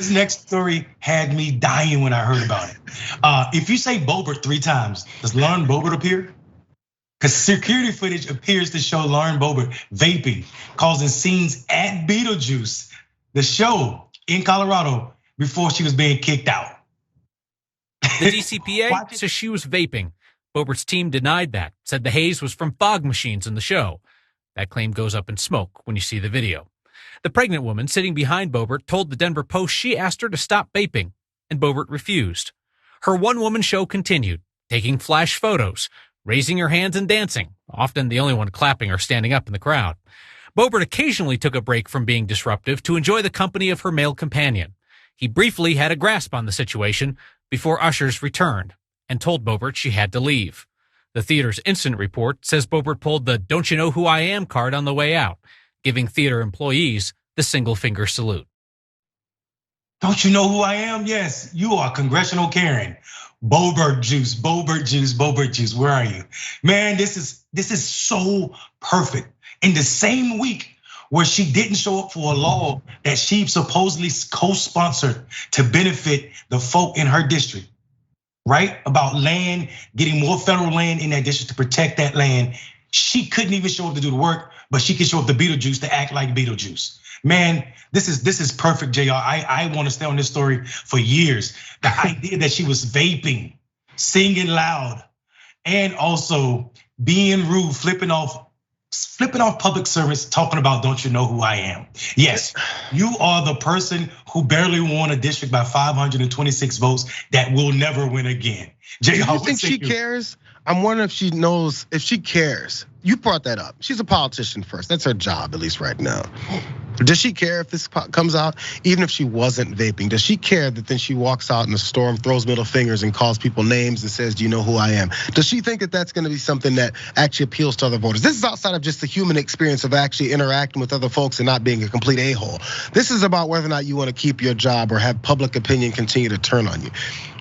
This next story had me dying when I heard about it. If you say Boebert 3 times, does Lauren Boebert appear? Because security footage appears to show Lauren Boebert vaping, causing scenes at Beetlejuice, the show in Colorado, before she was being kicked out. The DCPA says she was vaping. Boebert's team denied that, said the haze was from fog machines in the show. That claim goes up in smoke when you see the video. The pregnant woman sitting behind Boebert told the Denver Post she asked her to stop vaping, and Boebert refused. Her one-woman show continued, taking flash photos, raising her hands and dancing, often the only one clapping or standing up in the crowd. Boebert occasionally took a break from being disruptive to enjoy the company of her male companion. He briefly had a grasp on the situation before ushers returned and told Boebert she had to leave. The theater's incident report says Boebert pulled the "Don't you know who I am" card on the way out, giving theater employees the single finger salute. Don't you know who I am? Yes, you are Congressional Karen. Boebert juice, Boebert juice, Boebert juice. Where are you? Man, this is so perfect. In the same week where she didn't show up for a law that she supposedly co-sponsored to benefit the folk in her district, right? About land, getting more federal land in that district to protect that land. She couldn't even show up to do the work, but she could show up to Beetlejuice to act like Beetlejuice. Man, this is perfect, JR. I want to stay on this story for years. The idea that she was vaping, singing loud, and also being rude, flipping off public service, talking about "Don't you know who I am?" Yes, you are the person who barely won a district by 526 votes that will never win again. JR, do you think she cares? I'm wondering if she knows, if she cares. You brought that up. She's a politician first. That's her job, at least right now. Does she care if this comes out? Even if she wasn't vaping, does she care that then she walks out in the storm, throws middle fingers and calls people names and says, "Do you know who I am?" Does she think that that's gonna be something that actually appeals to other voters? This is outside of just the human experience of actually interacting with other folks and not being a complete a-hole. This is about whether or not you wanna keep your job or have public opinion continue to turn on you.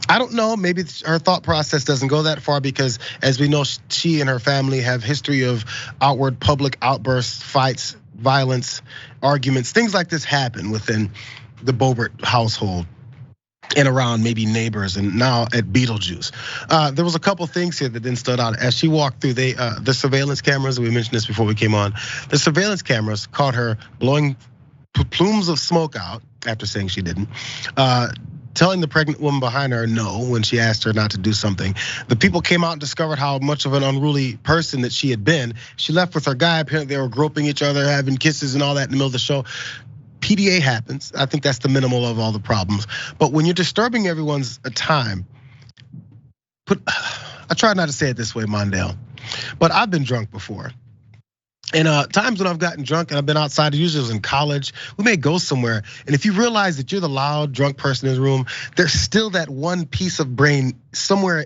I don't know, maybe her thought process doesn't go that far because as we know, she and her family have history of outward public outbursts, fights, violence, arguments, things like this happen within the Boebert household and around maybe neighbors and now at Beetlejuice. There was a couple things here that didn't stand out. As she walked through, the surveillance cameras, we mentioned this before we came on, the surveillance cameras caught her blowing plumes of smoke out after saying she didn't. Telling the pregnant woman behind her no when she asked her not to do something. The people came out and discovered how much of an unruly person that she had been. She left with her guy, apparently they were groping each other, having kisses and all that in the middle of the show. PDA happens, I think that's the minimal of all the problems. But when you're disturbing everyone's time, I try not to say it this way, Mondale, but I've been drunk before. And times when I've gotten drunk and I've been outside, usually it was in college, we may go somewhere. And if you realize that you're the loud, drunk person in the room, there's still that one piece of brain somewhere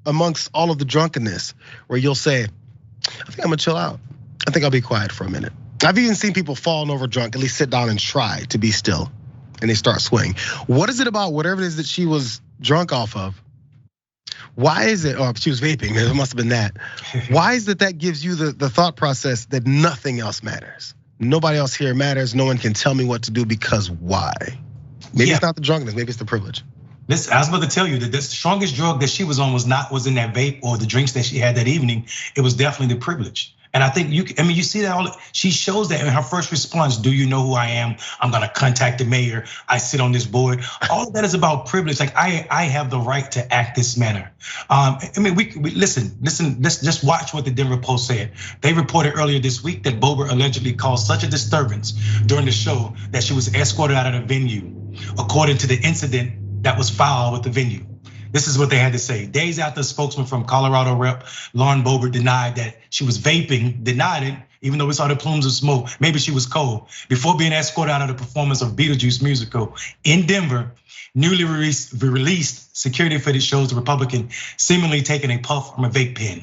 amongst all of the drunkenness where you'll say, I think I'm gonna chill out. I think I'll be quiet for a minute. I've even seen people falling over drunk, at least sit down and try to be still, and they start swaying. What is it about whatever it is that she was drunk off of? Why is it, or she was vaping, it must have been that. Why is it that gives you the thought process that nothing else matters? Nobody else here matters, no one can tell me what to do because why? Maybe it's not the drunkenness, maybe it's the privilege. Listen, I was about to tell you that the strongest drug that she was on was in that vape or the drinks that she had that evening. It was definitely the privilege. And I think you see that she shows that in her first response. Do you know who I am? I'm gonna contact the mayor. I sit on this board. All of that is about privilege. Like I have the right to act this manner. I mean, we listen. Let's just watch what the Denver Post said. They reported earlier this week that Boebert allegedly caused such a disturbance during the show that she was escorted out of the venue, according to the incident that was filed with the venue. This is what they had to say. Days after a spokesman from Colorado Rep. Lauren Boebert denied that she was vaping, denied it, even though we saw the plumes of smoke. Maybe she was cold. Before being escorted out of the performance of Beetlejuice musical in Denver, newly released security footage shows the Republican seemingly taking a puff from a vape pen.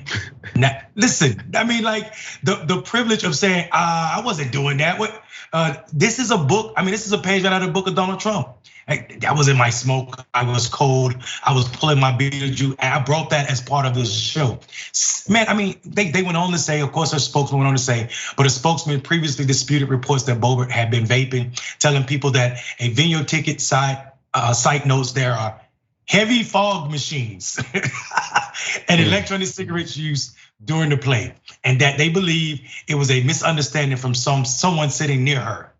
Now, listen, I mean, like the privilege of saying, I wasn't doing that. This is a book, I mean, this is a page out of the book of Donald Trump. That was in my smoke. I was cold. I was pulling my Beetlejuice. I brought that as part of this show. Man, I mean, they went on to say, of course, her spokesman went on to say, but a spokesman previously disputed reports that Boebert had been vaping, telling people that a venue ticket side site notes there are heavy fog machines and electronic cigarettes used during the play, and that they believe it was a misunderstanding from someone sitting near her.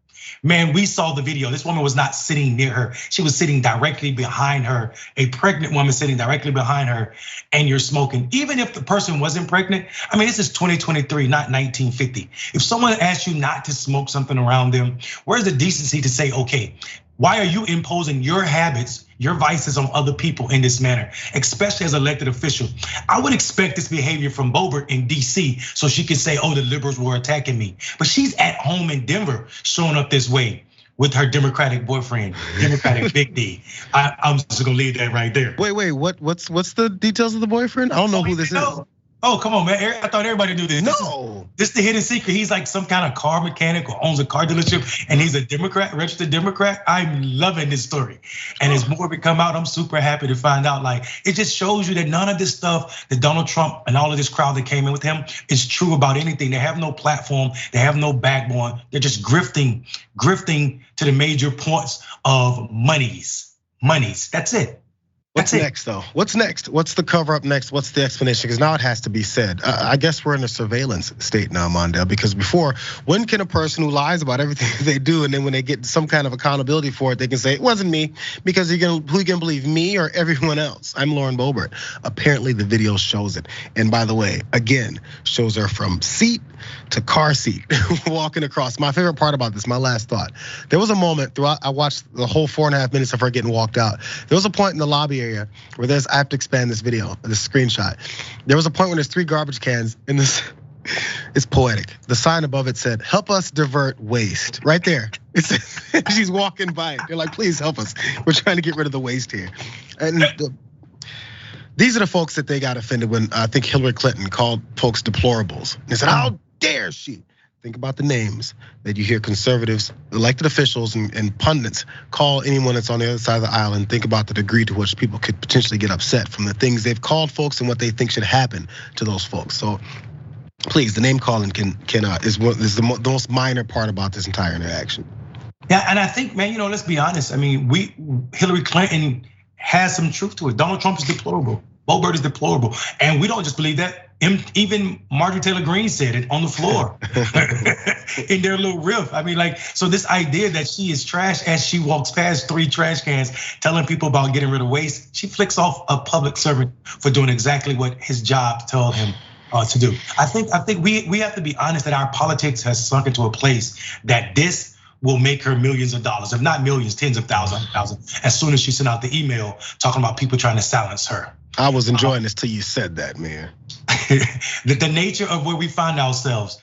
Man, we saw the video. This woman was not sitting near her. She was sitting directly behind her, a pregnant woman sitting directly behind her, and you're smoking. Even if the person wasn't pregnant, I mean, this is 2023, not 1950. If someone asked you not to smoke something around them, where's the decency to say, okay, why are you imposing your habits, your vices on other people in this manner, especially as an elected official? I would expect this behavior from Boebert in DC so she could say, oh, the liberals were attacking me. But she's at home in Denver showing up this way with her Democratic boyfriend, Democratic Big D. I'm just gonna leave that right there. Wait, what's the details of the boyfriend? I don't know who this is. Oh, come on, man. I thought everybody knew this. No. This is the hidden secret. He's like some kind of car mechanic or owns a car dealership, and he's a Democrat, registered Democrat. I'm loving this story. And as more of it come out, I'm super happy to find out. Like, it just shows you that none of this stuff that Donald Trump and all of this crowd that came in with him is true about anything. They have no platform. They have no backbone. They're just grifting to the major points of monies. That's it. What's next, though? What's next? What's the cover up next? What's the explanation? Because now it has to be said. I guess we're in a surveillance state now, Mondale, because before, when can a person who lies about everything they do, and then when they get some kind of accountability for it, they can say, it wasn't me, because who can believe me or everyone else? I'm Lauren Boebert. Apparently the video shows it. And by the way, again, shows her from seat to car seat, walking across. My favorite part about this, my last thought. There was a moment throughout, I watched the whole 4.5 minutes of her getting walked out. There was a point in the lobby area where I have to expand this video, this screenshot. There was a point when there's 3 garbage cans in this, it's poetic. The sign above it said, help us divert waste, right there. She's walking by it. They're like, please help us. We're trying to get rid of the waste here. And these are the folks that they got offended when I think Hillary Clinton called folks deplorables. They said, how dare she? Think about the names that you hear conservatives, elected officials, and pundits call anyone that's on the other side of the aisle, and think about the degree to which people could potentially get upset from the things they've called folks and what they think should happen to those folks. So please, the name calling is the most minor part about this entire interaction. Yeah, and I think, man, let's be honest. I mean, Hillary Clinton has some truth to it. Donald Trump is deplorable. Boebert is deplorable. And we don't just believe that. Even Marjorie Taylor Greene said it on the floor in their little riff. I mean, like, so this idea that she is trash as she walks past 3 trash cans telling people about getting rid of waste, she flicks off a public servant for doing exactly what his job told him to do. I think we have to be honest that our politics has sunk into a place that this will make her millions of dollars, if not millions, tens of thousands, as soon as she sent out the email talking about people trying to silence her. I was enjoying this till you said that, man. The nature of where we find ourselves,